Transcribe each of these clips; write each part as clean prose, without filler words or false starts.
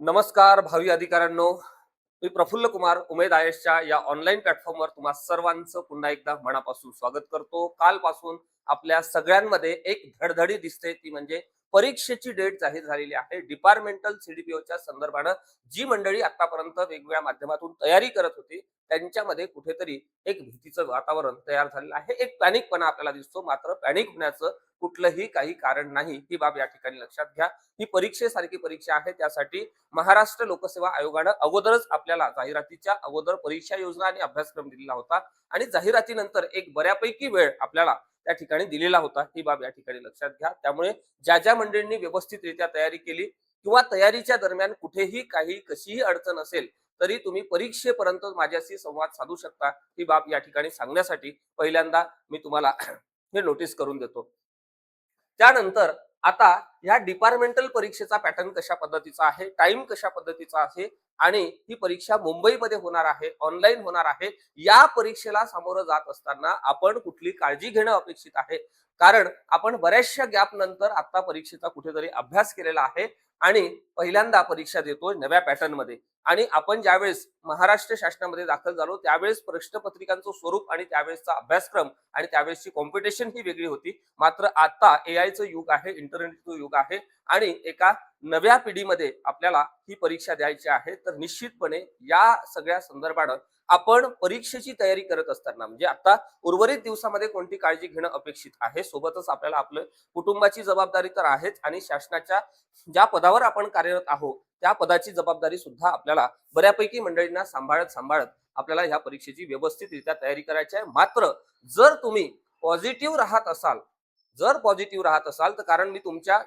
नमस्कार भावी अधिकाऱ्यांनो. मी प्रफुल्ल कुमार उमेद आयएसच्या या ऑनलाईन प्लॅटफॉर्मवर तुम्हा सर्वांचं पुन्हा एकदा मनापासून स्वागत करतो. कालपासून आपल्या सगळ्यांमध्ये एक धडधडी दिसते, ती म्हणजे परीक्षेची डेट जाहीर झालेली आहे. डिपार्टमेंटल सीडीपीओच्या संदर्भानं जी मंडळी आतापर्यंत वेगवेगळ्या माध्यमातून तयारी करत होती, त्यांच्यामध्ये कुठेतरी एक भीतीचं वातावरण तयार झालेलं आहे. एक पॅनिकपणा आपल्याला दिसतो. मात्र पॅनिक होण्याचं कुठलंही काही कारण नाही, ही बाब या ठिकाणी लक्षात घ्या. ही परीक्षेसारखी परीक्षा आहे. त्यासाठी महाराष्ट्र लोकसेवा आयोगानं अगोदरच आपल्याला जाहिरातीच्या अगोदर परीक्षा योजना आणि अभ्यासक्रम दिलेला होता आणि जाहिरातीनंतर एक बऱ्यापैकी वेळ आपल्याला त्या ठिकाणी दिलेला होता, ही बाब या ठिकाणी लक्षात घ्या. त्यामुळे ज्या ज्या मंडळींनी व्यवस्थितरित्या तयारी केली किंवा तयारीच्या दरम्यान कुठेही काही कशीही अडचण असेल, तरी तुम्ही परीक्षेपर्यंत माझ्याशी संवाद साधू शकता, ही बाब या ठिकाणी सांगण्यासाठी पहिल्यांदा मी तुम्हाला हे नोटीस करून देतो. त्यानंतर आता ह्या डिपार्टमेंटल परीक्षेचा पॅटर्न कशा पद्धतीचा आहे, टाइम कशा पद्धतीचा आहे आणि ही परीक्षा मुंबईमध्ये होणार आहे, ऑनलाईन होणार आहे. या परीक्षेला सामोरं जात असताना आपण कुठली काळजी घेणं अपेक्षित आहे, कारण आपण बऱ्याचशा गॅप नंतर आता परीक्षेचा कुठेतरी अभ्यास केलेला आहे आणि पहिल्यांदा परीक्षा देतोय नव्या पॅटर्न मध्ये. आणि आपण ज्यावेळेस महाराष्ट्र शासनामध्ये दाखल झालो त्यावेळेस प्रश्नपत्रिकांचं स्वरूप आणि त्यावेळेसचा अभ्यासक्रम आणि त्यावेळेसची कॉम्पिटिशन ही वेगळी होती. मात्र आता एआयचं युग आहे, इंटरनेटचं युग आहे आणि एका नव्या पिढीमध्ये आपल्याला ही परीक्षा द्यायची आहे. तर निश्चितपणे या सगळ्या संदर्भानं आपण परीक्षेची तयारी करत असताना म्हणजे आता उर्वरित दिवसामध्ये कोणती काळजी घेणं अपेक्षित आहे, सोबतच आपल्याला आपलं कुटुंबाची जबाबदारी तर आहेच आणि शासनाच्या ज्या पदावर आपण कार्यरत आहोत त्या पदाची जबाबदारी सुद्धा आपल्याला बऱ्यापैकी मंडळींना सांभाळत सांभाळत आपल्याला ह्या परीक्षेची व्यवस्थितरित्या तयारी करायची आहे. मात्र जर तुम्ही पॉझिटिव्ह राहत असाल, जर पॉझिटिव्ह राहत असाल तर कारण मी तुमच्या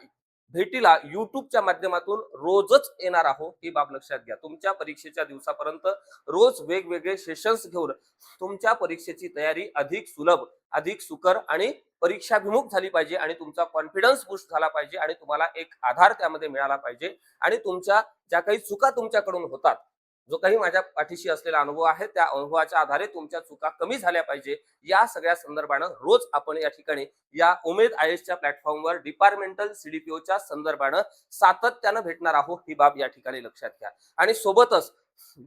भेटीला युट्यूबच्या माध्यमातून रोजच येणार आहो, ही बाब लक्षात घ्या. तुमच्या परीक्षेच्या दिवसापर्यंत रोज वेगवेगळे सेशन्स घेऊन तुमच्या परीक्षेची तयारी अधिक सुलभ, अधिक सुकर आणि परीक्षाभिमुख झाली पाहिजे आणि तुमचा कॉन्फिडन्स बूस्ट झाला पाहिजे आणि तुम्हाला एक आधार त्यामध्ये मिळाला पाहिजे आणि तुमच्या ज्या काही चुका तुमच्याकडून होतात, जो काही माझ्या पाठीशी असलेला अनुभव आहे त्या अनुभवाच्या आधारे तुमच्या चुका कमी झाल्या पाहिजे. या सगळ्या संदर्भानं रोज आपण या ठिकाणी या उमेद आयएसच्या प्लॅटफॉर्मवर डिपार्टमेंटल सीडीपीओच्या संदर्भानं सातत्यानं भेटणार आहोत, ही बाब या ठिकाणी लक्षात घ्या. आणि सोबतच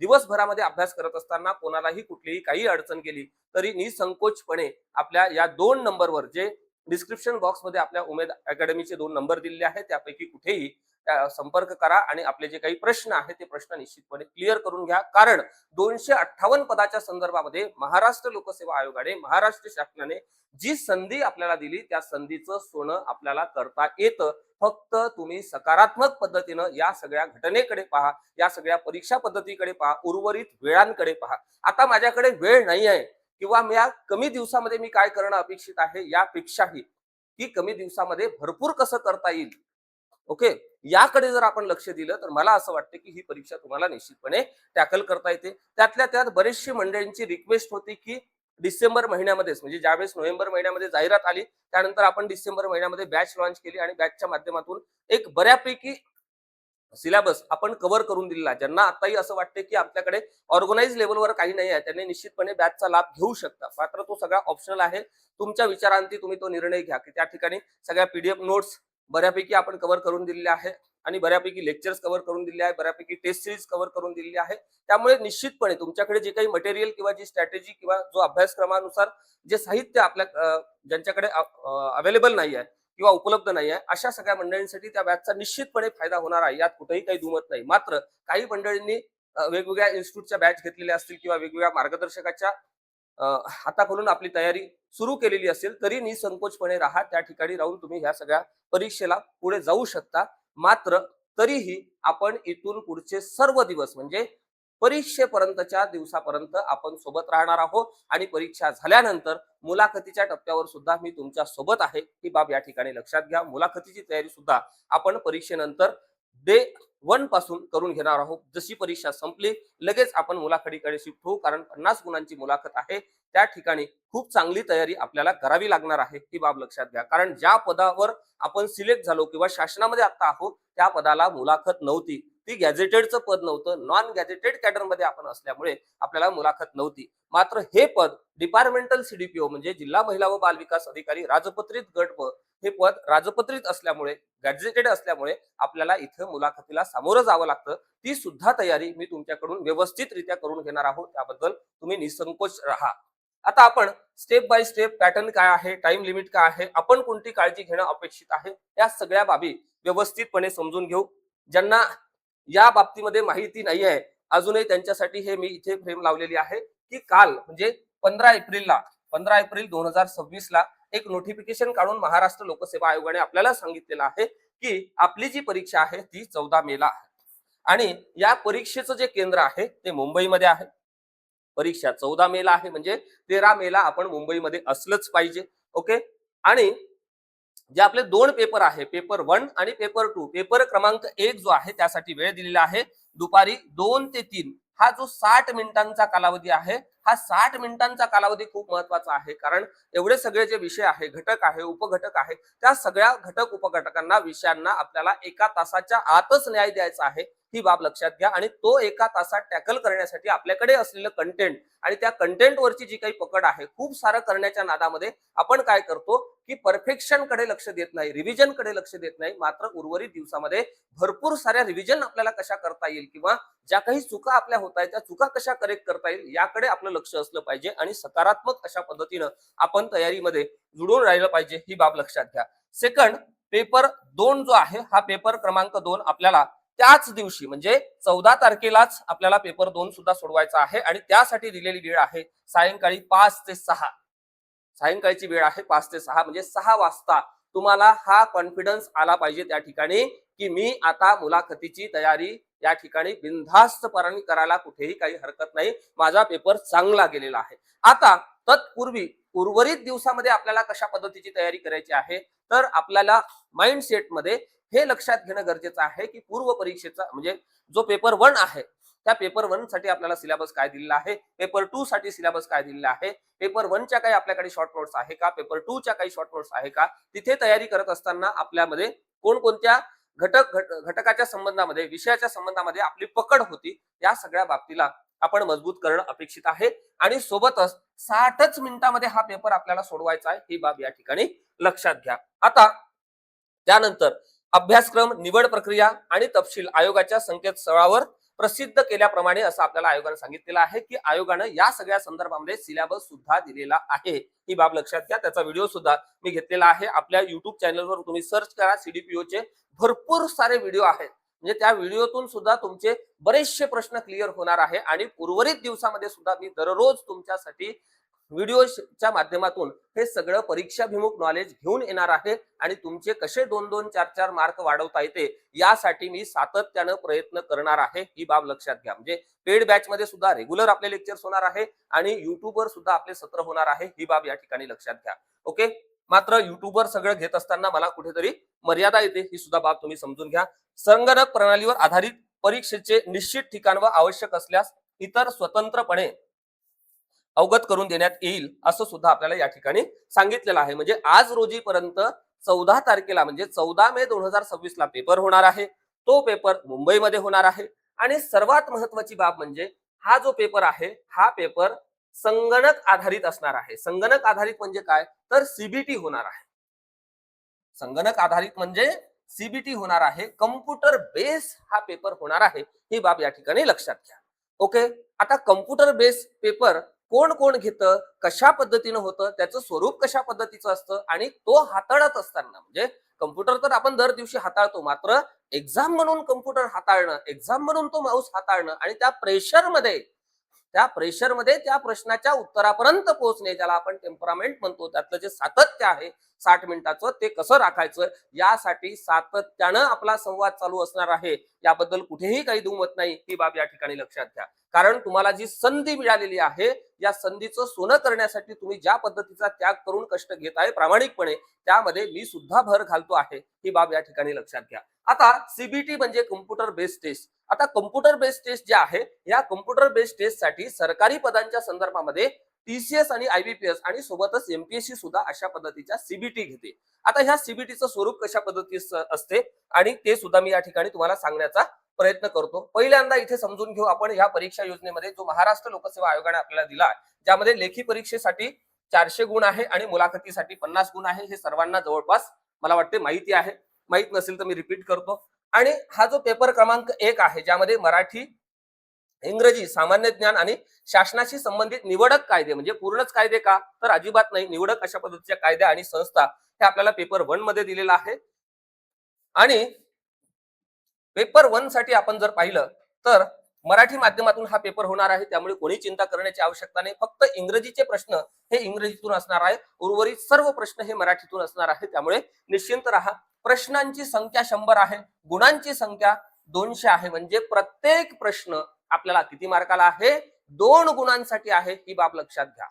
दिवसभरामध्ये अभ्यास करत असताना कोणालाही कुठलीही काही अडचण गेली तरी निसंकोचपणे आपल्या या 2 नंबरवर, जे डिस्क्रिप्शन बॉक्समध्ये आपल्या उमेद अकॅडमीचे 2 नंबर दिलेले आहेत, त्यापैकी कुठेही संपर्क करा आणि आपले जे काही प्रश्न आहेत ते प्रश्न निश्चितपणे क्लिअर करून घ्या. कारण 258 पदाच्या संदर्भामध्ये महाराष्ट्र लोकसेवा आयोगाने, महाराष्ट्र शासनाने जी संधी आपल्याला दिली त्या संधीचं सोनं आपल्याला करता येतं. फक्त तुम्ही सकारात्मक पद्धतीनं या सगळ्या घटनेकडे पहा, या सगळ्या परीक्षा पद्धतीकडे पहा, उर्वरित वेळांकडे पहा. आता माझ्याकडे वेळ नाही आहे किंवा या कमी दिवसामध्ये मी काय करणं अपेक्षित आहे, यापेक्षाही की कमी दिवसामध्ये भरपूर कसं करता येईल, ओके, याकडे जर आपण लक्ष दिलं तर मला असं वाटतं की ही परीक्षा तुम्हाला निश्चितपणे टॅकल करता येते. त्यातल्या त्यात बरेचशी मंडळींची रिक्वेस्ट होती की डिसेंबर महिन्यामध्येच, म्हणजे ज्यावेळेस नोव्हेंबर महिन्यामध्ये जाहिरात आली त्यानंतर आपण डिसेंबर महिन्यामध्ये बॅच लॉन्च केली आणि बॅचच्या माध्यमातून एक बऱ्यापैकी सिलेबस आपण कव्हर करून दिलेला. ज्यांना आताही असं वाटते की आपल्याकडे ऑर्गनाइज लेवलवर काही नाही आहे त्यांनी निश्चितपणे बॅचचा लाभ घेऊ शकता. मात्र तो सगळा ऑप्शनल आहे. तुमच्या विचारांती तुम्ही तो निर्णय घ्या की त्या ठिकाणी सगळ्या पीडीएफ नोट्स बऱ्यापैकी आपण कव्हर करून दिलेले आहे आणि बऱ्यापैकी लेक्चर्स कव्हर करून दिले आहे, बऱ्यापैकी टेस्ट सिरीज कव्हर करून दिलेली आहे. त्यामुळे निश्चितपणे तुमच्याकडे जे काही मटेरियल किंवा जी स्ट्रॅटेजी किंवा जो अभ्यासक्रमानुसार जे साहित्य आपल्या ज्यांच्याकडे अवेलेबल नाही आहे किंवा उपलब्ध नाही आहे, अशा सगळ्या मंडळींसाठी त्या बॅचचा निश्चितपणे फायदा होणार आहे, यात कुठेही काही दुमत नाही. मात्र काही मंडळींनी वेगवेगळ्या इन्स्टिट्यूटच्या बॅच घेतलेल्या असतील किंवा वेगवेगळ्या मार्गदर्शकाच्या हाताखालून आपली तयारी सुरू केलेली असेल तरी निसंकोचपणे राहा. त्या ठिकाणी राहून तुम्ही ह्या सगळ्या परीक्षेला पुढे जाऊ शकता. मात्र तरीही आपण इथून पुढचे सर्व दिवस म्हणजे परीक्षेपर्यंतच्या दिवसापर्यंत आपण सोबत राहणार आहोत आणि परीक्षा झाल्यानंतर मुलाखतीच्या टप्प्यावर सुद्धा मी तुमच्या सोबत आहे, ही बाब या ठिकाणी लक्षात घ्या. मुलाखतीची तयारी सुद्धा आपण परीक्षेनंतर डे 1 पासून करून घेणार आहोत. जशी परीक्षा संपली लगेच आपण मुलाखतीकडे शिफ्ट होऊ, कारण 50 गुणांची मुलाखत आहे. त्या ठिकाणी खूप चांगली तयारी आपल्याला करावी लागणार आहे, ही बाब लक्षात घ्या. कारण ज्या पदावर आपण सिलेक्ट झालो किंवा शासनामध्ये आता आहोत त्या पदाला मुलाखत नव्हती. ती गॅझेटेडचं पद नव्हतं, नॉन गॅझेटेड कॅडरमध्ये आपण असल्यामुळे आपल्याला मुलाखत नव्हती. मात्र हे पद डिपार्टमेंटल सीडीपीओ म्हणजे जिल्हा महिला व बाल विकास अधिकारी राजपत्रित गट हे पद राजपत्रित असल्यामुळे, गॅजेटेड असल्यामुळे आपल्याला इथं मुलाखतीला सामोरं जावं लागतं. ती सुद्धा तयारी मी तुमच्याकडून व्यवस्थितरित्या करून घेणार आहोत. त्याबद्दल तुम्ही निसंकोच राहा. आता आपण स्टेप बाय स्टेप पॅटर्न काय आहे, टाइम लिमिट काय आहे, आपण कोणती काळजी घेणं अपेक्षित आहे, या सगळ्या बाबी व्यवस्थितपणे समजून घेऊ. ज्यांना या बाबतीमध्ये माहिती नाही आहे अजूनही, त्यांच्यासाठी हे मी इथे फ्रेम लावलेली आहे की काल म्हणजे 15 एप्रिल 2026 ला एक नोटिफिकेशन काढून महाराष्ट्र लोकसेवा आयोगाने आपल्याला सांगितलेलं आहे की आपली जी परीक्षा आहे ती 14 मे ला आहे आणि या परीक्षेचं जे केंद्र आहे ते मुंबईमध्ये आहे. परीक्षा 14 मे ला आहे म्हणजे 13 मे ला आपण मुंबईमध्ये असलंच पाहिजे. ओके. आणि जे आपले दोन पेपर आहे, पेपर 1 आणि पेपर 2, पेपर क्रमांक 1 जो आहे त्यासाठी वेळ दिलेला आहे दुपारी 2 ते 3. हा जो 60 मिनिटांचा कालावधी आहे, हा 60 मिनिटांचा कालावधी खूप महत्वाचा आहे. कारण एवढे सगळे जे विषय आहे, घटक आहे, उपघटक आहे, त्या सगळ्या घटक उपघटकांना, विषयांना आपल्याला 1 तासाच्या आतच न्याय द्यायचा आहे. ही बाब लक्षात घ्या. आणि तो 1 तासात टॅकल करण्यासाठी आपल्याकडे असलेलं कंटेंट आणि त्या कंटेंटवरची जी काही पकड आहे, खूप सारं करण्याच्या नादामध्ये आपण काय करतो की परफेक्शन कडे लक्ष देत नाही, रिव्हिजन कडे लक्ष देत नाही. मात्र उर्वरित दिवसामध्ये भरपूर साऱ्या रिव्हिजन आपल्याला कशा करता येईल किंवा ज्या काही चुका आपल्या होत आहेत त्या चुका कशा करेक्ट करता येईल याकडे आपलं लक्ष असलं पाहिजे आणि सकारात्मक अशा पद्धतीनं आपण तयारीमध्ये जुळून राहिलं पाहिजे. ही बाब लक्षात घ्या. सेकंड, पेपर 2 जो आहे, हा पेपर क्रमांक 2 आपल्याला त्याच दिवशी म्हणजे 14 तारखेलाच आपल्याला पेपर 2 सुद्धा सोडवायचा आहे आणि त्यासाठी दिलेली वेळ आहे सायंकाळी 5 ते 6. सायंकाळची वेळ आहे 5 ते 6 म्हणजे 6 वाजता तुम्हाला हा कॉन्फिडन्स आला पाहिजे त्या ठिकाणी की मी आता मुलाखतीची तयारी या ठिकाणी बिनधास्तपणे करायला कुठेही काही हरकत नाही, माझा पेपर चांगला गेलेला आहे. आता तत्पूर्वी उर्वरित दिवसामध्ये आपल्याला कशा पद्धतीची तयारी करायची आहे, तर आपल्याला माइंडसेट मध्ये हे लक्षात घेणं गरजेचं आहे की पूर्व परीक्षेचा म्हणजे जो पेपर 1 आहे त्या पेपर 1 साठी आपल्याला सिलेबस काय दिलेला आहे, पेपर 2 साठी सिलेबस काय दिलेला आहे, पेपर 1 च्या काही आपल्याकडे शॉर्ट नोट्स आहे का, पेपर 2 च्या काही शॉर्ट नोट्स आहे का, तिथे तयारी करत असताना आपल्यामध्ये कोणकोणत्या घटकाच्या संबंधामध्ये, विषयाच्या संबंधामध्ये आपली पकड होती, या सगळ्या बाबतीला आपण मजबूत करणं अपेक्षित आहे. आणि सोबतच 60च मिनिटांमध्ये हा पेपर आपल्याला सोडवायचा आहे, ही बाब या ठिकाणी लक्षात घ्या. आता त्यानंतर अभ्यासक्रम, निवड प्रक्रिया आणि तपशील आयोगाच्या संकेतस्थळावर प्रसिद्ध केल्याप्रमाणे असं आपल्याला आयोगाने सांगितलेलं आहे की आयोगानं या सगळ्या संदर्भामध्ये सिलेबस सुद्धा दिलेला आहे. ही बाब लक्षात घ्या. त्याचा व्हिडिओ सुद्धा मी घेतलेला आहे. आपल्या युट्यूब चॅनलवर तुम्ही सर्च करा, CDPO चे भरपूर सारे व्हिडिओ आहेत. म्हणजे त्या व्हिडिओतून सुद्धा तुमचे बरेचसे प्रश्न क्लिअर होणार आहे आणि उर्वरित दिवसामध्ये सुद्धा मी दररोज तुमच्यासाठी व्हिडिओच्या माध्यमातून हे सगळं परीक्षाभिमुख नॉलेज घेऊन येणार आहे आणि तुमचे कसे 2-2, 4-4 मार्क वाढवता येते यासाठी मी सातत्यानं प्रयत्न करणार आहे. ही बाब लक्षात घ्या. म्हणजे पेड बॅच मध्ये सुद्धा रेग्युलर आपले लेक्चर्स होणार आहे आणि युट्यूबवर सुद्धा आपले सत्र होणार आहे. ही बाब या ठिकाणी लक्षात घ्या. ओके. मात्र युट्यूबवर सगळं घेत असताना मला कुठेतरी मर्यादा येते, ही सुद्धा बाब तुम्ही समजून घ्या. संगणक प्रणालीवर आधारित परीक्षेचे निश्चित ठिकाण व आवश्यक असल्यास इतर स्वतंत्रपणे अवगत करून देण्यात येईल असं सुद्धा आपल्याला या ठिकाणी सांगितलेलं आहे. म्हणजे आज रोजीपर्यंत 14 तारखेला म्हणजे 14 मे 2026 ला पेपर होणार आहे. तो पेपर मुंबईमध्ये होणार आहे आणि सर्वात महत्वाची बाब म्हणजे हा जो पेपर आहे हा पेपर संगणक आधारित असणार आहे. संगणक आधारित म्हणजे काय, तर CBT होणार आहे. संगणक आधारित म्हणजे CBT होणार आहे, कम्प्युटर बेस हा पेपर होणार आहे. ही बाब या ठिकाणी लक्षात घ्या. ओके. आता कम्प्युटर बेस पेपर कोण कोण घेतं, कशा पद्धतीनं होतं, त्याचं स्वरूप कशा पद्धतीचं असतं आणि तो हाताळत असताना म्हणजे कम्प्युटर तर आपण दर दिवशी हाताळतो, मात्र एक्झाम म्हणून कम्प्युटर हाताळणं, एक्झाम म्हणून तो माऊस हाताळणं आणि त्या प्रेशरमध्ये त्या प्रश्नाच्या उत्तरापर्यंत पोहोचणे, ज्याला आपण टेम्परामेंट म्हणतो, त्यातलं जे सातत्य आहे 60 मिनिटाचं ते कसं राखायचं यासाठी सातत्यानं आपला संवाद चालू असणार आहे. याबद्दल कुठेही काही दुमत नाही. ही बाब या ठिकाणी लक्षात घ्या. कारण तुम्हाला जी संधी मिळालेली आहे या संधीचं सोनं करण्यासाठी तुम्ही ज्या पद्धतीचा त्याग करून कष्ट घेत आहे प्रामाणिकपणे, त्यामध्ये मी सुद्धा भर घालतो आहे. ही बाब या ठिकाणी लक्षात घ्या. आता CBT म्हणजे कम्प्युटर बेस्ड टेस्ट. आता कम्प्युटर बेस्ड टेस्ट जे आहे या कम्प्युटर बेस्ड टेस्ट साठी सरकारी पदांच्या संदर्भामध्ये TCS आणि IBPS आणि सोबतच MPSC सुद्धा अशा पद्धतीच्या CBT घेते. आता ह्या CBTचं स्वरूप कशा पद्धतीचं असते आणि ते सुद्धा मी या ठिकाणी तुम्हाला सांगण्याचा प्रयत्न करतो. पहिल्यांदा इथे समजून घेऊ आपण ह्या परीक्षा योजनेमध्ये जो महाराष्ट्र लोकसेवा आयोगाने आपल्याला दिला, ज्यामध्ये लेखी परीक्षेसाठी 400 गुण आहे आणि मुलाखतीसाठी 50 गुण आहे. हे सर्वांना जवळपास मला वाटते माहिती आहे, माहित नसेल तर मी रिपीट करतो. आणि हा जो पेपर क्रमांक 1 आहे, ज्यामध्ये मराठी, इंग्रजी, सामान्य ज्ञान आणि शासनाशी संबंधित निवडक कायदे, म्हणजे पूर्णच कायदे का, तर अजिबात नाही, निवडक अशा पद्धतीच्या कायद्या आणि संस्था हे आपल्याला पेपर 1 मध्ये दिलेला आहे. आणि पेपर 1 साठी आपण जर पाहिलं तर मराठी माध्यमातून हा पेपर होणार आहे, त्यामुळे कोणी चिंता करण्याची आवश्यकता नाही. फक्त इंग्रजीचे प्रश्न हे इंग्रजीतून असणार आहे, उर्वरित सर्व प्रश्न हे मराठीतून असणार आहे, त्यामुळे निश्चिंत राहा. प्रश्नांची संख्या 100 आहे, गुणांची संख्या 200 आहे, म्हणजे प्रत्येक प्रश्न आपल्याला किती मार्काला आहे, 2 गुणांसाठी आहे, ही बाब लक्षात घ्या.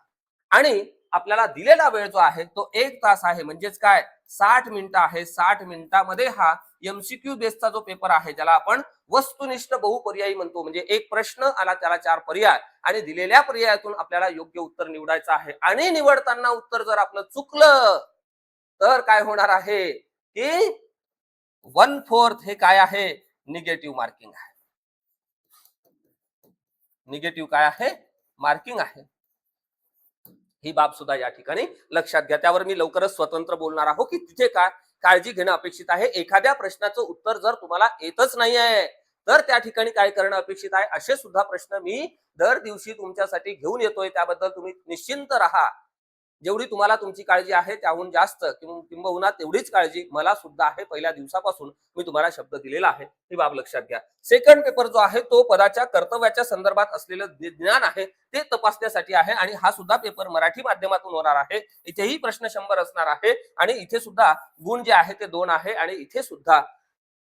आणि आपल्याला दिलेला वेळ जो आहे तो 1 तास आहे, म्हणजेच काय 60 मिनिटं आहे. 60 मिनिटांमध्ये हा एमसीक्यू बेसचा जो पेपर आहे, ज्याला आपण वस्तुनिष्ठ बहुपर्यायी म्हणतो, म्हणजे एक प्रश्न आला त्याला 4 पर्याय आणि दिलेल्या पर्यायातून आपल्याला योग्य उत्तर निवडायचं आहे. आणि निवडताना उत्तर जर आपलं चुकलं तर काय होणार आहे की 1/4 हे काय आहे, निगेटिव्ह मार्किंग आहे. निगेटिव्ह काय आहे, मार्किंग आहे. ही बाब सुद्धा या ठिकाणी लक्षात घ्या. त्यावर मी लवकरच स्वतंत्र बोलणार आहोत की तिथे काय काळजी घेणं अपेक्षित आहे. एखाद्या प्रश्नाचं उत्तर जर तुम्हाला येतच नाहीये तर त्या ठिकाणी काय करणं अपेक्षित आहे, असे सुद्धा प्रश्न मी दर दिवशी तुमच्यासाठी घेऊन येतोय. त्याबद्दल तुम्ही निश्चिंत राहा. जेवढी तुम्हाला तुमची काळजी आहे त्याहून जास्त किंबहुना तेवढीच काळजी मला सुद्धा आहे. पहिल्या दिवसापासून मी तुम्हाला शब्द दिलेला आहे, ही बाब लक्षात घ्या. सेकंड पेपर जो आहे तो पदाच्या कर्तव्याच्या संदर्भात असलेलं ज्ञान आहे ते तपासण्यासाठी आहे आणि हा सुद्धा पेपर मराठी माध्यमातून होणार आहे. इथेही प्रश्न 100 असणार आहे आणि इथे सुद्धा गुण जे आहे ते 2 आहे आणि इथे सुद्धा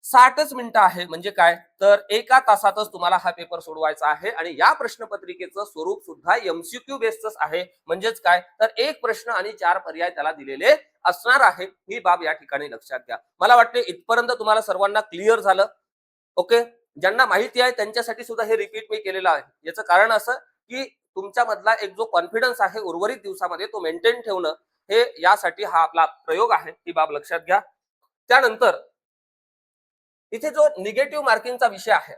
60च मिनिटं आहे. म्हणजे काय तर 1 तासातच तुम्हाला हा पेपर सोडवायचा आहे आणि या प्रश्नपत्रिकेचं स्वरूप सुद्धा एमसीक्यू बेस्डच आहे. म्हणजेच काय तर एक प्रश्न आणि 4 पर्याय त्याला दिलेले असणार आहे. ही बाब या ठिकाणी लक्षात घ्या. मला वाटते इथपर्यंत तुम्हाला सर्वांना क्लिअर झालं. ओके, ज्यांना माहिती आहे त्यांच्यासाठी सुद्धा हे रिपीट मी केलेलं आहे. याचं कारण असं की तुमच्या मधला एक जो कॉन्फिडन्स आहे उर्वरित दिवसामध्ये तो मेंटेन ठेवणं, हे यासाठी हा आपला प्रयोग आहे. ही बाब लक्षात घ्या. त्यानंतर इथे जो निगेटिव्ह मार्किंगचा विषय आहे,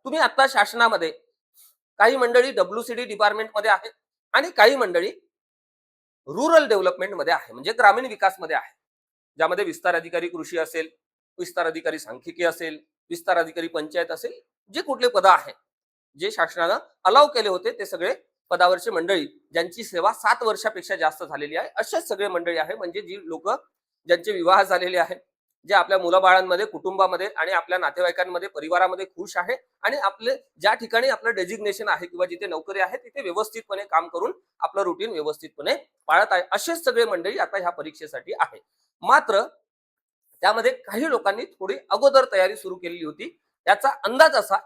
तुम्ही आता शासनामध्ये काही मंडळी डब्ल्यूसीडी डिपार्टमेंट मध्ये आहे आणि काही मंडळी रुरल डेव्हलपमेंट मध्ये आहे, म्हणजे ग्रामीण विकास मध्ये आहे, ज्यामध्ये विस्तार अधिकारी कृषी असेल, विस्तार अधिकारी सांख्यिकी असेल, विस्तार अधिकारी पंचायत असेल, जे कुठले पद आहे जे शासनानं अलाव केले होते ते सगळे पदावरचे मंडळी ज्यांची सेवा 7 वर्षापेक्षा जास्त झालेली आहे, असेच सगळे मंडळी आहे. म्हणजे जी लोक ज्यांचे विवाह झालेले आहे, जे आपल्या मुलाबाळांमध्ये, कुटुंबामध्ये आणि आपल्या नातेवाईकांमध्ये, परिवारामध्ये खुश आहे आणि आपले ज्या ठिकाणी आपलं डेजिग्नेशन आहे किंवा जिथे नोकरी आहे तिथे व्यवस्थितपणे काम करून आपलं रुटीन व्यवस्थितपणे पाळत आहे, असेच सगळे मंडळी आता ह्या परीक्षेसाठी आहे. मात्र त्यामध्ये काही लोकांनी थोडी अगोदर तयारी सुरू केलेली होती. याचा अंदाज असा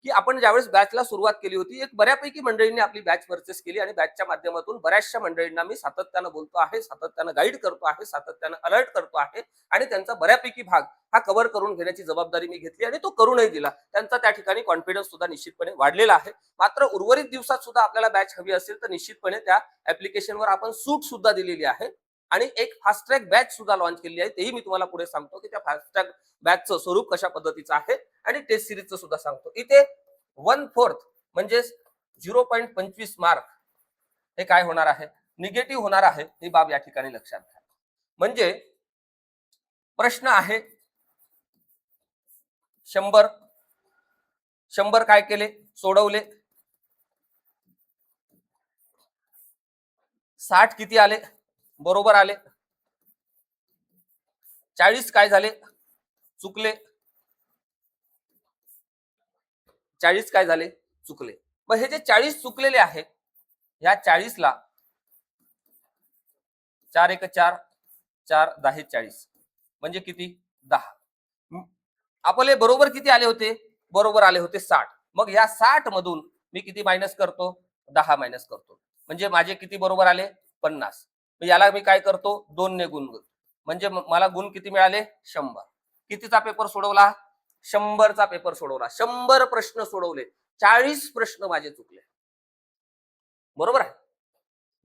की आपण ज्यावेळेस बॅचला सुरुवात केली होती, एक बऱ्यापैकी मंडळींनी आपली बॅच परचेस केली आणि बॅचच्या माध्यमातून बऱ्याचशा मंडळींना मी सातत्यानं बोलतो आहे, सातत्यानं गाईड करतो आहे, सातत्यानं अलर्ट करतो आहे आणि त्यांचा बऱ्यापैकी भाग हा कव्हर करून घेण्याची जबाबदारी मी घेतली आणि तो करूनही दिला. त्यांचा त्या ठिकाणी कॉन्फिडन्स सुद्धा निश्चितपणे वाढलेला आहे. मात्र उर्वरित दिवसात सुद्धा आपल्याला बॅच हवी असेल तर निश्चितपणे त्या ऍप्लिकेशनवर आपण सूट सुद्धा दिलेली आहे आणि एक फास्ट ट्रॅक बॅच सुद्धा लॉन्च केली आहे. तेही मी तुम्हाला पुढे सांगतो की त्या फास्ट ट्रॅक बॅचचं स्वरूप कशा पद्धतीचं आहे आणि टेस्ट सिरीजचं सुद्धा सांगतो. इथे 1/4 म्हणजे 0.25 मार्क हे काय होणार आहे, निगेटिव्ह होणार आहे. ही बाब या ठिकाणी लक्षात घ्या. म्हणजे प्रश्न आहे 100 काय केले, सोडवले. 60 किती आले, बरोबर आले. 40 काय झाले, चुकले. 40 काय झाले, चुकले. मग हे जे 40 चुकलेले आहे, ह्या 40ला 4 1 4 4 10 40 म्हणजे किती 10. आपले बरोबर किती आले होते, बरोबर आले होते 60. मग या 60 मधून मी किती मायनस करतो, 10 मायनस करतो. म्हणजे माझे किती बरोबर आले, 50. याला मी काय करतो, 2 ने गुण करतो. म्हणजे मला गुण किती मिळाले, 100. कितीचा पेपर सोडवला, 100चा पेपर सोडवला. 100 प्रश्न सोडवले, 40 प्रश्न माझे चुकले. बरोबर आहे.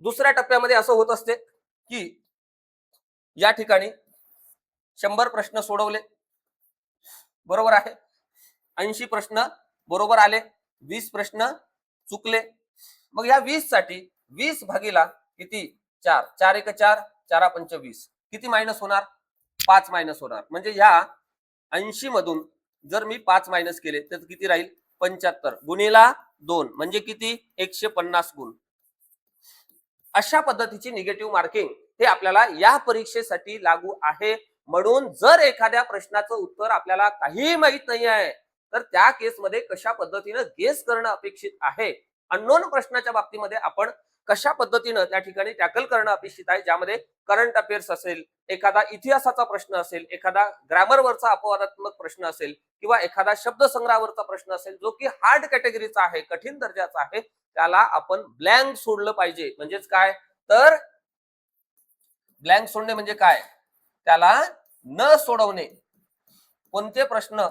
दुसऱ्या टप्प्यामध्ये असं होत असते की या ठिकाणी 100 प्रश्न सोडवले, बरोबर आहे. 80 प्रश्न बरोबर आले, 20 प्रश्न चुकले. मग या 20 साठी 20 भागीला किती 4 4 1 4 4 5 20 किती मायनस होणार, 5 मायनस होणार. म्हणजे ह्या 80 मधून जर मी 5 मायनस केले तर किती राहील 75 गुणिला 2 म्हणजे किती 150 गुण. अशा पद्धतीची निगेटिव्ह मार्किंग हे आपल्याला या परीक्षेसाठी लागू आहे. म्हणून जर एखाद्या प्रश्नाचं उत्तर आपल्याला काहीही माहित नाही आहे तर त्या केसमध्ये कशा पद्धतीनं गेस करणं अपेक्षित आहे, अननोन प्रश्नाच्या बाबतीमध्ये आपण कशा पद्धतीनं त्या ठिकाणी टॅकल करणं अपेक्षित आहे, ज्यामध्ये करंट अफेअर्स असेल, एखादा इतिहासाचा प्रश्न असेल, एखादा ग्रामरवरचा अपवादात्मक प्रश्न असेल किंवा एखादा शब्दसंग्रहावरचा प्रश्न असेल जो की हार्ड कॅटेगरीचा आहे, कठीण दर्जाचा आहे, त्याला आपण ब्लँक सोडलं पाहिजे. म्हणजेच काय तर ब्लँक सोडणे म्हणजे काय, त्याला न सोडवणे, कोणते प्रश्न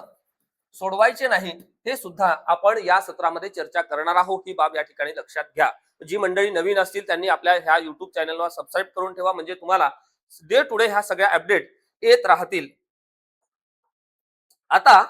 सोडवायचे नाही हे सुद्धा आपण या सत्रामध्ये चर्चा करणार आहोत. ही बाब या ठिकाणी लक्षात घ्या. जी मंडळी नवीन असतील त्यांनी आपल्या ह्या युट्यूब चॅनलला सबस्क्राईब करून ठेवा, म्हणजे तुम्हाला डे टू डे ह्या सगळ्या अपडेट येत राहतील. आता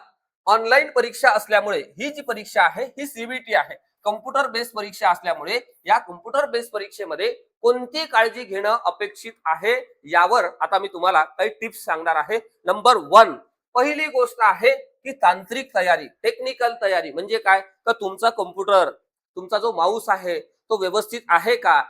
ऑनलाईन परीक्षा असल्यामुळे ही जी परीक्षा आहे ही सीबीटी आहे, कम्प्युटर बेस्ड परीक्षा असल्यामुळे या कम्प्युटर बेस्ड परीक्षेमध्ये कोणती काळजी घेणं अपेक्षित आहे यावर आता मी तुम्हाला काही टिप्स सांगणार आहे. नंबर 1, पहिली गोष्ट आहे की तांत्रिक तयारी, टेक्निकल तयारी. म्हणजे काय तर तुमचा कम्प्युटर, तुमचा जो माऊस आहे तो व्यवस्थित आहे का,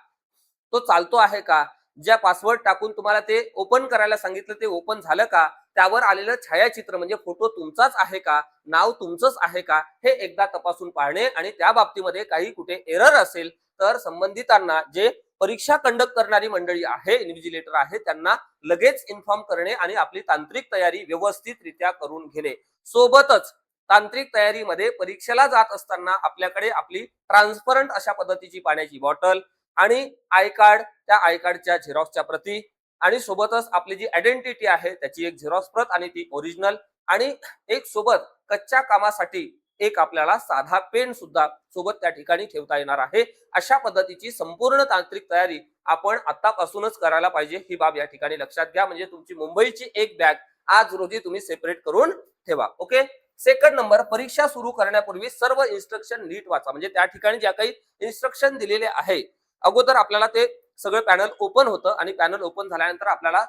तो चालतो आहे का, ज्या पासवर्ड टाकून तुम्हाला ते ओपन करायला सांगितलं ते ओपन झालं का, त्यावर आलेलं छायाचित्र म्हणजे फोटो तुमचाच आहे का, नाव तुमचंच आहे का, हे एकदा तपासून पाहणे आणि त्या बाबतीमध्ये काही कुठे एरर असेल तर संबंधितांना, जे परीक्षा कंडक्ट करणारी मंडळी आहे, इन्व्हिजिलेटर आहे, त्यांना लगेच इन्फॉर्म करणे आणि आपली तांत्रिक तयारी व्यवस्थितरित्या करून घेणे. सोबतच तांत्रिक तयारीमध्ये परीक्षेला जात असताना आपल्याकडे आपली ट्रान्सपरंट अशा पद्धतीची पाण्याची बॉटल आणि आय कार्ड, त्या आय कार्डच्या झेरॉक्सच्या प्रती आणि सोबतच आपली जी आयडेंटिटी आहे त्याची एक झेरॉक्स प्रत आणि ती ओरिजिनल, आणि एक सोबत कच्च्या कामासाठी एक आपल्याला साधा पेन सुद्धा सोबत त्या ठिकाणी ठेवता येणार आहे. अशा पद्धतीची संपूर्ण तांत्रिक तयारी आपण आतापासूनच करायला पाहिजे. ही बाब या ठिकाणी लक्षात घ्या. म्हणजे तुमची मुंबईची एक बॅग आज रोजी तुम्ही सेपरेट करून ठेवा. ओके. सेकंड नंबर, परीक्षा सुरू करण्यापूर्वी सर्व इन्स्ट्रक्शन नीट वाचा. म्हणजे त्या ठिकाणी ज्या काही इन्स्ट्रक्शन दिलेले आहे अगोदर आपल्याला ते सगळं पॅनल ओपन होतं आणि पॅनल ओपन झाल्यानंतर आपल्याला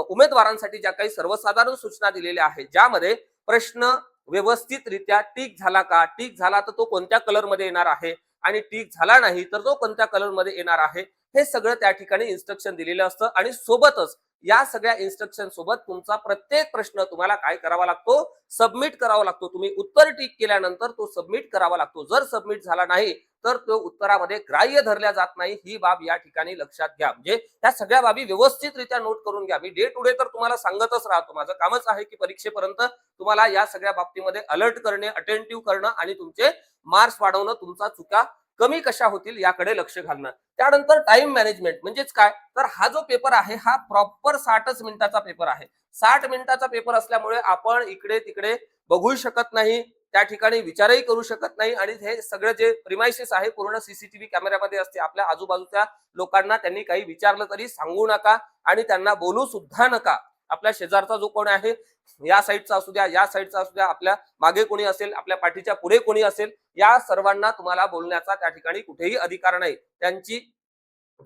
उमेदवारांसाठी ज्या काही सर्वसाधारण सूचना दिलेल्या आहेत, ज्यामध्ये प्रश्न व्यवस्थितरित्या टिक झाला का, टिक झाला तर तो कोणत्या कलर मध्ये येणार आहे आणि टिक झाला नाही तर तो कोणत्या कलर मध्ये येणार आहे, हे सगळं त्या ठिकाणी इन्स्ट्रक्शन दिलेलं असतं. आणि सोबतच या सगळ्या इन्स्ट्रक्शन सोबत तुमचा प्रत्येक प्रश्न तुम्हाला काय करावा लागतो, सबमिट करावा लागतो. तुम्ही उत्तर टिक केल्यानंतर तो सबमिट करावा लागतो. जर सबमिट झाला नाही तर तो उत्तरामध्ये ग्राह्य धरल्या जात नाही. ही बाब या ठिकाणी लक्षात घ्या. म्हणजे त्या सगळ्या बाबी व्यवस्थितरित्या नोट करून घ्या. मी डे टू डे तर तुम्हाला सांगतच राहतो. माझं कामच आहे की परीक्षेपर्यंत तुम्हाला या सगळ्या बाबतीमध्ये अलर्ट करणे, अटेंटिव्ह करणं आणि तुमचे मार्क्स वाढवणं, तुमचा चुका कमी कशा होतील याकडे लक्ष घालणं. त्यानंतर टाइम मॅनेजमेंट. म्हणजेच काय तर हा जो पेपर आहे हा प्रॉपर 60 मिनिटाचा पेपर आहे. 60 मिनिटाचा पेपर असल्यामुळे आपण इकडे तिकडे बघू शकत नाही, त्या ठिकाणी विचारही करू शकत नाही आणि हे सगळं जे प्रिमाइसेस आहे पूर्ण सीसीटीव्ही कॅमेऱ्यामध्ये असते. आपल्या आजूबाजूच्या लोकांना त्यांनी काही विचारलं तरी सांगू नका आणि त्यांना बोलू सुद्धा नका. आपल्या शेजारचा जो कोण आहे, या साईडचा असू द्या, या साईडचा असू द्या, आपल्या मागे कोणी असेल, आपल्या पाठीच्या पुढे कोणी असेल, या सर्वांना तुम्हाला बोलण्याचा त्या ठिकाणी कुठेही अधिकार नाही. त्यांची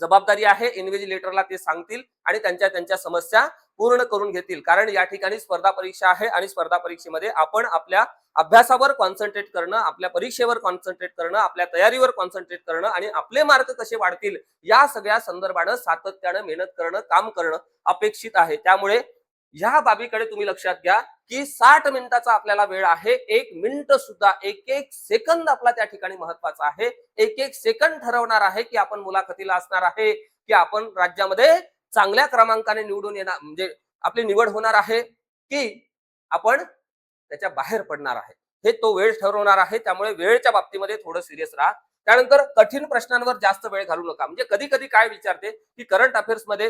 जबाबदारी आहे, इन्व्हिजिलेटरला ते सांगतील आणि त्यांच्या समस्या पूर्ण करून घेतील. कारण या ठिकाणी स्पर्धा परीक्षा आहे आणि स्पर्धा परीक्षेमध्ये आपण आपल्या अभ्यासावर कॉन्सन्ट्रेट करणं, आपल्या परीक्षेवर कॉन्सन्ट्रेट करणं, आपल्या तयारीवर कॉन्सन्ट्रेट करणं आणि आपले मार्क कसे वाढतील या सगळ्या संदर्भानं सातत्यानं मेहनत करणं, काम करणं अपेक्षित आहे. त्यामुळे या बाबीकडे तुम्ही लक्षात घ्या की 60 मिनिटाचा आपल्याला वेळ आहे. 1 मिनिट सुद्धा, एक एक सेकंद आपला त्या ठिकाणी महत्वाचा आहे. एक एक सेकंद ठरवणार आहे की आपण मुलाखतीला असणार आहे, की आपण राज्यामध्ये चांगल्या क्रमांकाने निवडून येणार, म्हणजे आपली निवड होणार आहे, की आपण त्याच्या बाहेर पडणार आहे. हे तो वेळ ठरवणार आहे. त्यामुळे वेळेच्या बाबतीमध्ये थोडं सिरियस राहा. त्यानंतर कठीण प्रश्नांवर जास्त वेळ घालू नका. म्हणजे कधी कधी काय विचारते की करंट अफेअर्स मध्ये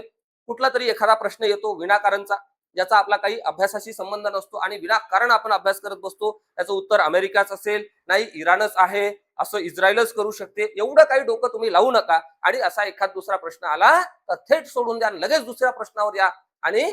कुठला तरी एखादा प्रश्न येतो विनाकारणचा, ज्याचा आपला काही अभ्यासाशी संबंध नसतो आणि विनाकारण आपण अभ्यास करत बसतो. त्याचं उत्तर अमेरिकाच असेल, नाही इराणच आहे, असं इस्रायलच करू शकते. एवढं काही डोकं तुम्ही लावू नका आणि असा एखाद दुसरा प्रश्न आला तर थेट सोडून द्या, लगेच दुसऱ्या प्रश्नावर या आणि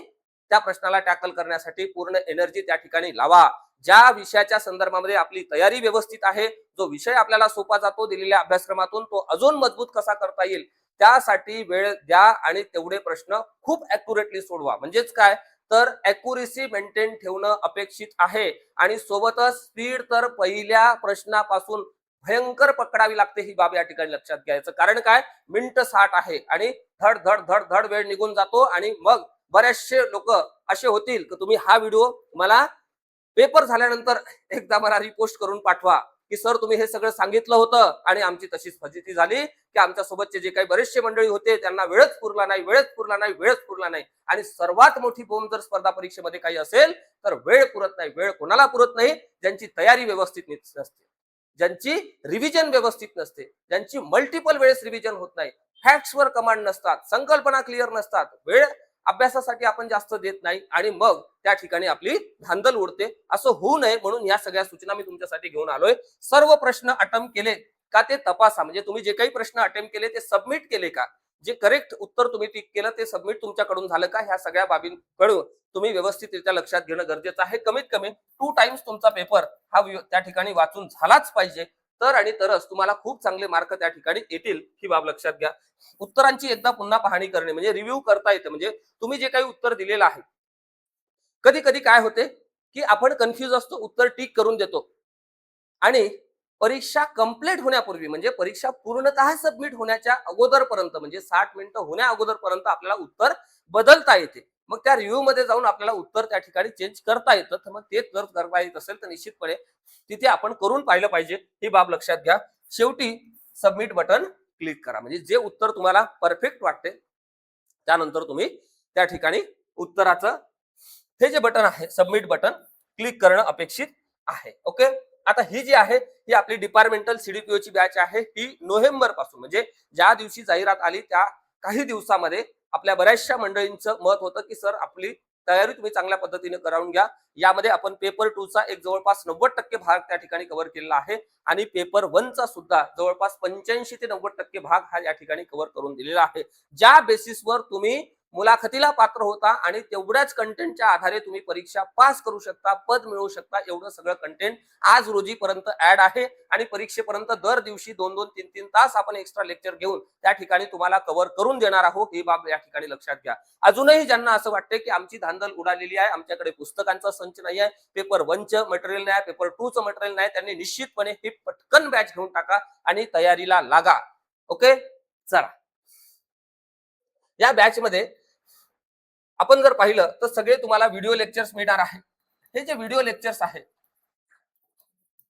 त्या प्रश्नाला टॅकल करण्यासाठी पूर्ण एनर्जी त्या ठिकाणी लावा. ज्या विषयाच्या संदर्भामध्ये आपली तयारी व्यवस्थित आहे, जो विषय आपल्याला सोपा जातो दिलेल्या अभ्यासक्रमातून, तो अजून मजबूत कसा करता येईल त्यासाठी वेळ द्या आणि तेवढे प्रश्न खूप ऍक्युरेटली सोडवा. म्हणजेच काय तर अॅक्युरेसी मेंटेन ठेवणं अपेक्षित आहे आणि सोबतच स्पीड तर पहिल्या प्रश्नापासून भयंकर पकडावी लागते, ही बाब या ठिकाणी लक्षात घ्यायचं. कारण काय, मिनिट 60 आहे आणि धड धड धड धड वेळ निघून जातो आणि मग बरेचसे लोक असे होतील की तुम्ही हा व्हिडिओ मला पेपर झाल्यानंतर एकदा मला रिपोस्ट करून पाठवा की सर तुम्ही हे सगळं सांगितलं होतं आणि आमची तशीच फजिती झाली की आमच्या सोबतचे जे काही बरेचसे मंडळी होते त्यांना वेळच पुरला नाही. आणि सर्वात मोठी बोंब जर स्पर्धा परीक्षेमध्ये काही असेल तर वेळ पुरत नाही. वेळ कोणाला पुरत नाही? ज्यांची तयारी व्यवस्थित नसते, ज्यांची रिव्हिजन व्यवस्थित नसते, ज्यांची मल्टिपल वेळेस रिव्हिजन होत नाही, फॅक्ट्सवर कमांड नसतात, संकल्पना क्लिअर नसतात, वेळ अभ्यासासाठी आपण जास्त देत नाही आणि मग त्या ठिकाणी आपली धांदल उडते. असं होऊ नये म्हणून या सगळ्या सूचना मी तुमच्यासाठी घेऊन आलोय. सर्व प्रश्न अटेम्प्ट केले का ते तपासा. म्हणजे तुम्ही जे काही प्रश्न अटेम्प्ट केले ते सबमिट केले का, जे करेक्ट उत्तर तुम्ही टिक केलं ते सबमिट तुमच्याकडून झालं का, ह्या सगळ्या बाबींकडून तुम्ही व्यवस्थितरित्या लक्षात घेणं गरजेचं आहे. कमीत कमी 2 टाइम्स तुमचा पेपर हा त्या ठिकाणी वाचून झालाच पाहिजे, तर आणि तरच तुम्हाला खूप चांगले मार्क त्या ठिकाणी येतील, ही बाब लक्षात घ्या. उत्तरांची एकदा पुन्हा पाहणी करणे म्हणजे रिव्ह्यू करता येते. म्हणजे तुम्ही जे काही उत्तर दिलेलं आहे, कधी कधी काय होते की आपण कन्फ्युज असतो, उत्तर टिक करून देतो आणि परीक्षा कंप्लीट होण्यापूर्वी म्हणजे परीक्षा पूर्णतः सबमिट होण्याच्या अगोदरपर्यंत म्हणजे 60 मिनिटं होण्या अगोदरपर्यंत आपल्याला उत्तर बदलता येते. मग त्या रिव्ह्यू मध्ये जाऊन आपल्याला उत्तर त्या ठिकाणी चेंज करता येतं. तर मग ते जर करता येत असेल तर निश्चितपणे तिथे आपण करून पाहिलं पाहिजे, ही बाब लक्षात घ्या. शेवटी सबमिट बटन क्लिक करा. म्हणजे जे उत्तर तुम्हाला परफेक्ट वाटते त्यानंतर तुम्ही त्या ठिकाणी उत्तराचं हे जे बटन आहे सबमिट बटन क्लिक करणं अपेक्षित आहे. ओके, आता ही जी आहे ही आपली डिपार्टमेंटल सीडीपीओ ची बॅच आहे. ही नोव्हेंबर पासून म्हणजे ज्या दिवशी जाहिरात आली त्या काही दिवसामध्ये आपल्या बऱ्याचशा मंडळींचं मत होतं की सर आपली तयारी तुम्ही चांगल्या पद्धतीने करून घ्या. यामध्ये आपण पेपर 2 चा एक जवळपास 90% भाग त्या ठिकाणी कव्हर केलेला आहे आणि पेपर 1 चा सुद्धा जवळपास 85 ते 90% भाग हा या ठिकाणी कव्हर करून दिलेला आहे. ज्या बेसिसवर तुम्ही मुलाखतीला पात्र होता आणि तेवढ्याच कंटेंटच्या आधारे तुम्ही परीक्षा पास करू शकता, पद मिळवू शकता, एवढं सगळं कंटेंट आज रोजीपर्यंत ऍड आहे आणि परीक्षेपर्यंत दर दिवशी 2-2, 3-3 तास आपण एक्स्ट्रा लेक्चर घेऊन त्या ठिकाणी तुम्हाला कव्हर करून देणार आहोत, ही बाब या ठिकाणी लक्षात घ्या. अजूनही ज्यांना असं वाटते की आमची धांदल उडालेली आहे, आमच्याकडे पुस्तकांचा संच नाही आहे, पेपर 1 चं मटेरियल नाही, पेपर 2 चं मटेरियल नाही, त्यांनी निश्चितपणे ही पटकन बॅच घेऊन टाका आणि तयारीला लागा. ओके, चला या बॅच मध्ये आपण जर पाहिलं तर सगळे तुम्हाला व्हिडिओ लेक्चर्स मिळणार आहे. हे जे व्हिडिओ लेक्चर्स आहे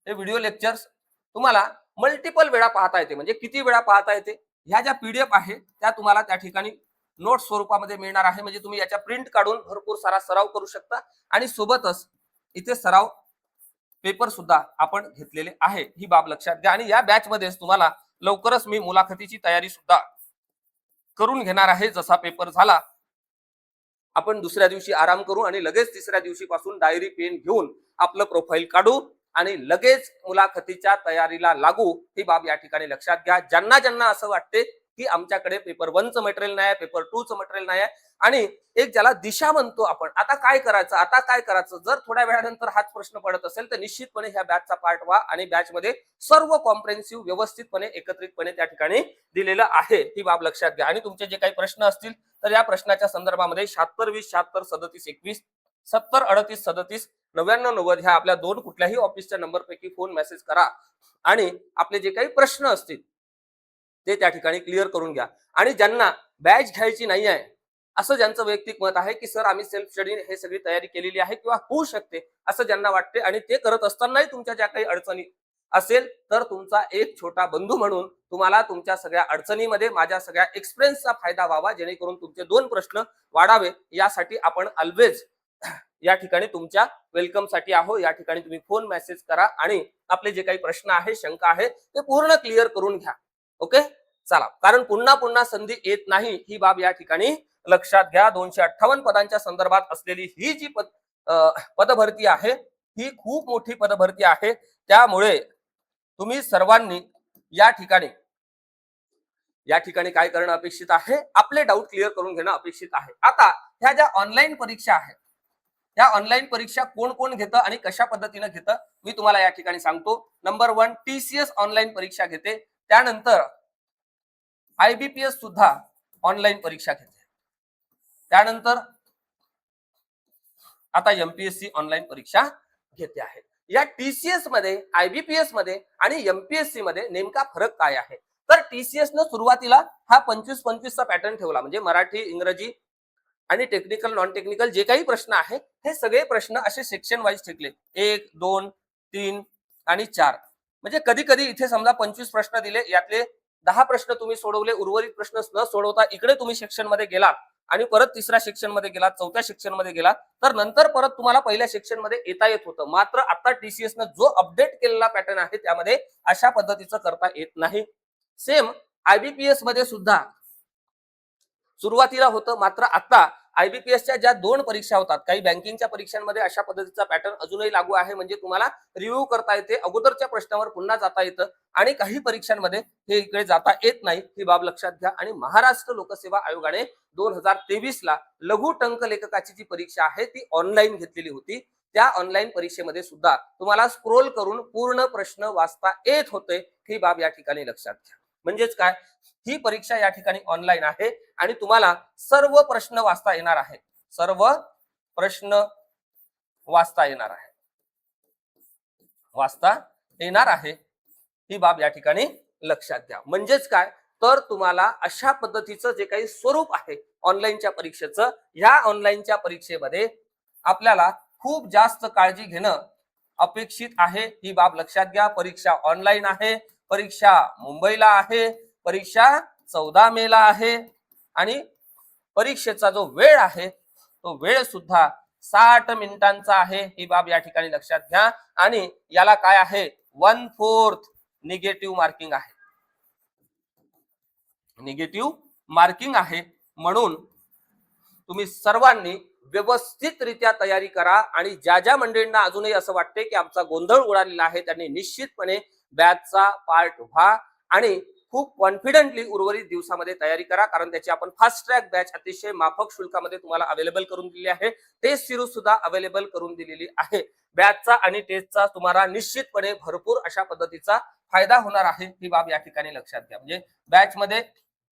हे व्हिडिओ लेक्चर्स तुम्हाला मल्टिपल वेळा पाहता येते. म्हणजे किती वेळा पाहता येते, ह्या ज्या पीडीएफ आहे त्या तुम्हाला त्या ठिकाणी नोट स्वरूपामध्ये मिळणार आहे. म्हणजे तुम्ही याच्या प्रिंट काढून भरपूर सारा सराव करू शकता आणि सोबतच इथे सराव पेपर सुद्धा आपण घेतलेले आहे, ही बाब लक्षात घ्या. आणि या बॅच मध्ये तुम्हाला लवकरच मी मुलाखतीची तयारी सुद्धा करून घेणार आहे. जसा पेपर झाला आपण दुसऱ्या दिवशी आराम करू आणि लगेच तिसऱ्या दिवशी पासून डायरी पेन घेऊन आपलं प्रोफाईल काढू आणि लगेच मुलाखतीच्या तयारीला लागू, ही बाब या ठिकाणी लक्षात घ्या. ज्यांना ज्यांना असं वाटते की आमच्याकडे पेपर 1 चं मटेरियल नाही, पेपर 2 चं मटेरियल नाही आणि एक ज्याला दिशा म्हणतो आपण, आता काय करायचं, जर थोड्या वेळानंतर हाच प्रश्न पडत असेल तर निश्चितपणे ह्या बॅचचा पार्ट व्हा आणि बॅच मध्ये सर्व कॉम्प्रेहेन्सिव्ह व्यवस्थितपणे एकत्रितपणे त्या ठिकाणी दिलेलं आहे, ही बाब लक्षात घ्या. आणि तुमचे जे काही प्रश्न असतील तर या प्रश्नाच्या संदर्भामध्ये 76 20 76 37 21 70 38 37 99 90 ह्या आपल्या 2 कुठल्याही ऑफिसच्या नंबर पैकी फोन मेसेज करा आणि आपले जे काही प्रश्न असतील ते त्या ठिकाणी क्लिअर करून घ्या. आणि ज्यांना बॅच घ्यायची नाही आहे असं ज्यांचं वैयक्तिक मत आहे की सर आम्ही सेल्फ स्टडी हे सगळी तयारी केलेली आहे किंवा होऊ शकते असं ज्यांना वाटते आणि ते करत असतानाही तुमच्या ज्या काही अडचणी असेल तर तुमचा एक छोटा बंधू म्हणून तुम्हाला तुमच्या सगळ्या अडचणीमध्ये माझ्या सगळ्या एक्सपिरियन्सचा फायदा व्हावा, जेणेकरून तुमचे 2 प्रश्न वाढावे, यासाठी आपण ऑलवेज या ठिकाणी तुमच्या वेलकम साठी आहो. या ठिकाणी तुम्ही फोन मेसेज करा आणि आपले जे काही प्रश्न आहे, शंका आहे ते पूर्ण क्लिअर करून घ्या. ओके, चला, कारण पुन्हा पुन्हा संधी येत नाही, ही बाब या ठिकाणी लक्षात घ्या. 258 पदांच्या संदर्भात असलेली ही जी पदभरती आहे ही खूप मोठी पदभरती आहे. त्यामुळे तुम्ही सर्वांनी या ठिकाणी काय करणं अपेक्षित आहे, आपले डाऊट क्लिअर करून घेणं अपेक्षित आहे. आता ह्या ज्या ऑनलाईन परीक्षा आहेत या ऑनलाईन परीक्षा कोण कोण घेतं आणि कशा पद्धतीने घेतं मी तुम्हाला या ठिकाणी सांगतो. नंबर 1 टीसीएस ऑनलाईन परीक्षा घेते, त्यानंतर आयबीपीएस सुद्धा ऑनलाईन परीक्षा घेते, त्यानंतर आता एमपीएससी ऑनलाईन परीक्षा घेते आहे. या टीसीएस मध्ये, आयबीपीएस मध्ये आणि एमपीएससी मध्ये नेमका फरक काय आहे? तर टीसीएस न सुरुवातीला हा 25-25 चा पॅटर्न ठेवला, म्हणजे मराठी, इंग्रजी आणि टेक्निकल, नॉन टेक्निकल जे काही प्रश्न आहे हे सगळे प्रश्न असे सेक्शन वाईज ठेवले, 1, 2, 3 आणि 4. म्हणजे कधी कधी इथे समजा 25 प्रश्न दिले, यातले 10 प्रश्न तुम्ही सोडवले, उर्वरित प्रश्न न सोडवता इकडे तुम्ही सेक्शन मध्ये गेलात आणि परत तिसऱ्या सेक्शन मध्ये गेलात, चौथ्या सेक्शन मध्ये गेलात, तर नंतर परत तुम्हाला पहिल्या सेक्शन मध्ये येता येत होतं. मात्र आता टीसीएस न जो अपडेट केलेला पॅटर्न आहे त्यामध्ये अशा पद्धतीचं करता येत नाही. सेम आयबीपीएस मध्ये सुद्धा सुरुवातीला होतं, मात्र आता आयबीपीएसच्या ज्या 2 परीक्षा होतात, काही बँकिंगच्या परीक्षांमध्ये अशा पद्धतीचा पॅटर्न अजूनही लागू आहे, म्हणजे तुम्हाला रिव्ह्यू करता येते, अगोदरच्या प्रश्नावर पुन्हा जाता येतं आणि काही परीक्षांमध्ये हे इकडे जाता येत नाही, ही बाब लक्षात घ्या. आणि महाराष्ट्र लोकसेवा आयोगाने 2023 ला लघु टंक लेखकाची जी परीक्षा आहे ती ऑनलाईन घेतलेली होती. त्या ऑनलाईन परीक्षेमध्ये सुद्धा तुम्हाला स्क्रोल करून पूर्ण प्रश्न वाचता येत होते, ही बाब या ठिकाणी लक्षात घ्या. म्हणजेच काय, ही परीक्षा या ठिकाणी ऑनलाईन आहे आणि तुम्हाला सर्व प्रश्न वाचता येणार आहे, सर्व प्रश्न वाचता येणार आहे, वाचता येणार आहे, ही बाब या ठिकाणी लक्षात घ्या. म्हणजेच काय, तर तुम्हाला अशा पद्धतीचं जे काही स्वरूप आहे ऑनलाईनच्या परीक्षेचं, ह्या ऑनलाईनच्या परीक्षेमध्ये आपल्याला खूप जास्त काळजी घेणं अपेक्षित आहे, ही बाब लक्षात घ्या. परीक्षा ऑनलाईन आहे, परीक्षा मुंबईला आहे, परीक्षा 14 मे ला आहे आणि परीक्षेचा जो वेळ आहे तो वेळ सुद्धा 60 मिनिटांचा आहे, ही बाब या ठिकाणी लक्षात घ्या. आणि याला काय आहे, 1/4 निगेटिव्ह मार्किंग आहे, निगेटिव्ह मार्किंग आहे. म्हणून तुम्ही सर्वांनी व्यवस्थितरित्या तयारी करा आणि ज्या ज्या मंडळींना अजूनही असं वाटते की आमचा गोंधळ उडालेला आहे त्यांनी निश्चितपणे बॅचचा पार्ट व्हा आणि खूप कॉन्फिडेंटली उर्वरित दिवसामध्ये तयारी करा, कारण त्याची आपण फास्ट ट्रॅक बॅच अतिशय माफक शुल्कामध्ये तुम्हाला अवेलेबल करून दिली आहे. टेस्ट सिरीज सुद्धा अवेलेबल करून दिलेली आहे. बॅचचा आणि टेस्टचा तुम्हाला निश्चितपणे भरपूर अशा पद्धतीचा फायदा होणार आहे, ही बाब या ठिकाणी लक्षात घ्या. म्हणजे बॅच मध्ये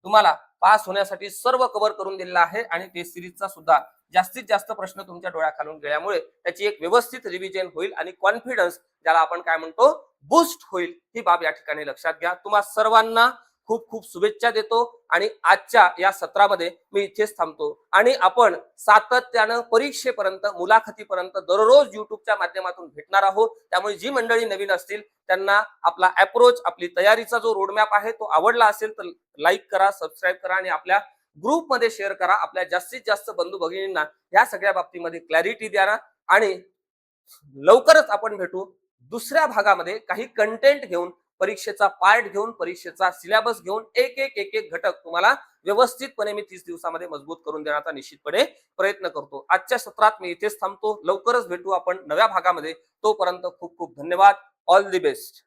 तुम्हाला पास होण्यासाठी सर्व कव्हर करून दिलेला आहे आणि टेस्ट सिरीजचा सुद्धा जास्तीत जास्त प्रश्न तुमच्या डोळ्याखालून गेल्यामुळे त्याची एक व्यवस्थित रिव्हिजन होईल आणि कॉन्फिडन्स, ज्याला आपण काय म्हणतो, बूस्ट होईल, ही बाब या ठिकाणी लक्षात घ्या. तुम्हा सर्वांना खूप खूप शुभेच्छा देतो आणि आजच्या या सत्रामध्ये मी इथेच थांबतो आणि आपण सातत्यानं परीक्षेपर्यंत, मुलाखतीपर्यंत दररोज युट्यूबच्या माध्यमातून भेटणार आहोत. त्यामुळे जी मंडळी नवीन असतील त्यांना आपला अप्रोच, आपली तयारीचा जो रोडमॅप आहे तो आवडला असेल तर लाईक करा, सबस्क्राईब करा आणि आपल्या ग्रुपमध्ये शेअर करा. आपल्या जास्तीत जास्त बंधू भगिनींना या सगळ्या बाबतीमध्ये क्लॅरिटी द्या आणि लवकरच आपण भेटू दुसऱ्या भागामध्ये काही कंटेंट घेऊन, परीक्षेचा पार्ट घेऊन, परीक्षेचा सिलेबस घेऊन, एक एक घटक तुम्हाला व्यवस्थितपणे मी 30 दिवसामध्ये मजबूत करून देण्याचा निश्चितपणे प्रयत्न करतो. आजच्या सत्रात मी इथेच थांबतो. लवकरच भेटू आपण नव्या भागामध्ये. तोपर्यंत खूप खूप धन्यवाद. All the best.